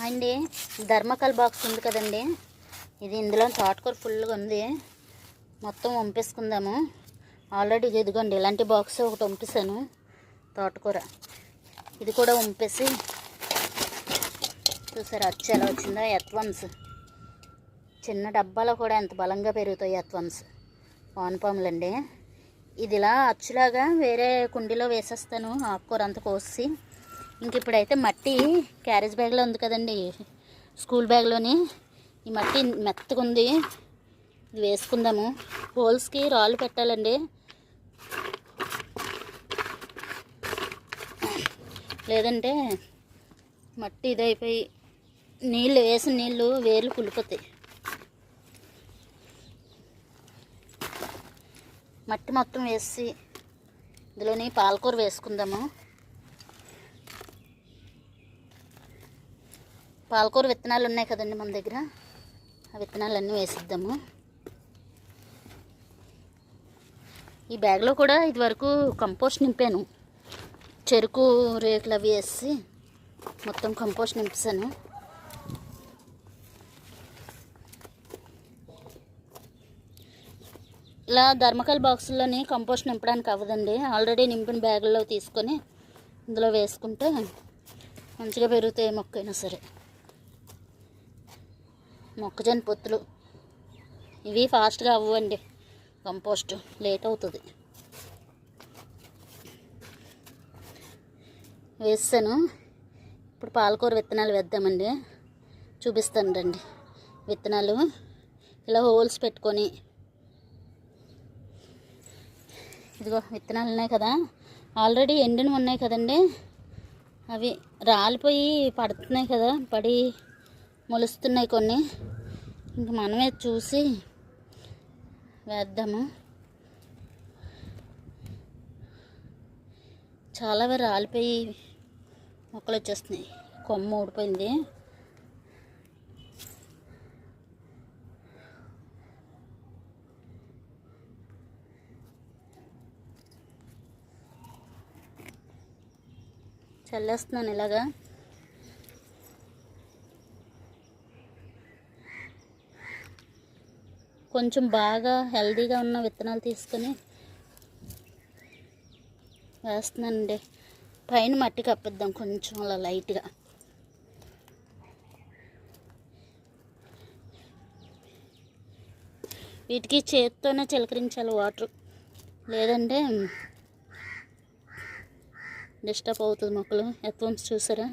అండి ధర్మకల్ బాక్స్ ఉంది కదండి, ఇది ఇందులో తోటకూర ఫుల్గా ఉంది. మొత్తం వంపేసుకుందాము. ఆల్రెడీ ఇదిగోండి ఇలాంటి బాక్స్ ఒకటి వంపేసాను తోటకూర. ఇది కూడా వంపేసి చూసారా అచ్చు ఎలా వచ్చిందో. ఎత్వన్స్ చిన్న డబ్బాలో కూడా ఎంత బలంగా పెరుగుతాయి ఎత్వన్స్ వానపాములండి. ఇది ఇలా అచ్చులాగా వేరే కుండీలో వేసేస్తాను ఆకుకూర అంతా కోసి. ఇంక ఇప్పుడైతే మట్టి క్యారేజ్ బ్యాగ్లో ఉంది కదండి, స్కూల్ బ్యాగ్లోని ఈ మట్టి మెత్తగా ఉంది. ఇది వేసుకుందాము. హోల్స్కి రాళ్ళు పెట్టాలండి, లేదంటే మట్టి ఇదైపోయి నీళ్ళు వేసిన నీళ్ళు వేర్లు కుళ్ళిపోతాయి. మట్టి మొత్తం వేసి ఇందులోని పాలకూర వేసుకుందాము. పాలకూర విత్తనాలు ఉన్నాయి కదండి మన దగ్గర, ఆ విత్తనాలన్నీ వేసిద్దాము. ఈ బ్యాగ్లో కూడా ఇదివరకు కంపోస్ట్ నింపాను, చెరుకు రేకులు అవి వేసి మొత్తం కంపోస్ట్ నింపేసాను. ఇలా ధర్మకల్ బాక్సుల్లోని కంపోస్ట్ నింపడానికి అవ్వదండి. ఆల్రెడీ నింపిన బ్యాగుల్లో తీసుకొని ఇందులో వేసుకుంటే మంచిగా పెరుగుతాయి మొక్కైనా సరే. మొక్కజొన్న పొత్తులు ఇవి ఫాస్ట్గా అవ్వండి, కంపోస్ట్ లేట్ అవుతుంది. వేసాను. ఇప్పుడు పాలకూర విత్తనాలు వేద్దామండి, చూపిస్తాను రండి. విత్తనాలు ఇలా హోల్స్ పెట్టుకొని, ఇదిగో విత్తనాలు ఉన్నాయి కదా, ఆల్రెడీ ఎండినవి ఉన్నాయి కదండి, అవి రాలిపోయి పడుతున్నాయి కదా, పడి మొలుస్తున్నాయి కొన్ని. ఇంక మనమే చూసి వేద్దాము. చాలా రాలిపోయి మొక్కలు వచ్చేస్తున్నాయి, కొమ్మ ఊడిపోయింది. చల్లేస్తున్నాను ఇలాగా. కొంచెం బాగా హెల్దీగా ఉన్న విత్తనాలు తీసుకొని వేస్తున్నానండి. పైన మట్టి కప్పిద్దాం కొంచెం అలా లైట్గా. వీటికి చేతితోనే చిలకరించాలి వాటర్, లేదంటే డిస్టర్బ్ అవుతుంది మొక్కలు. ఎత్వన్స్ చూసారా.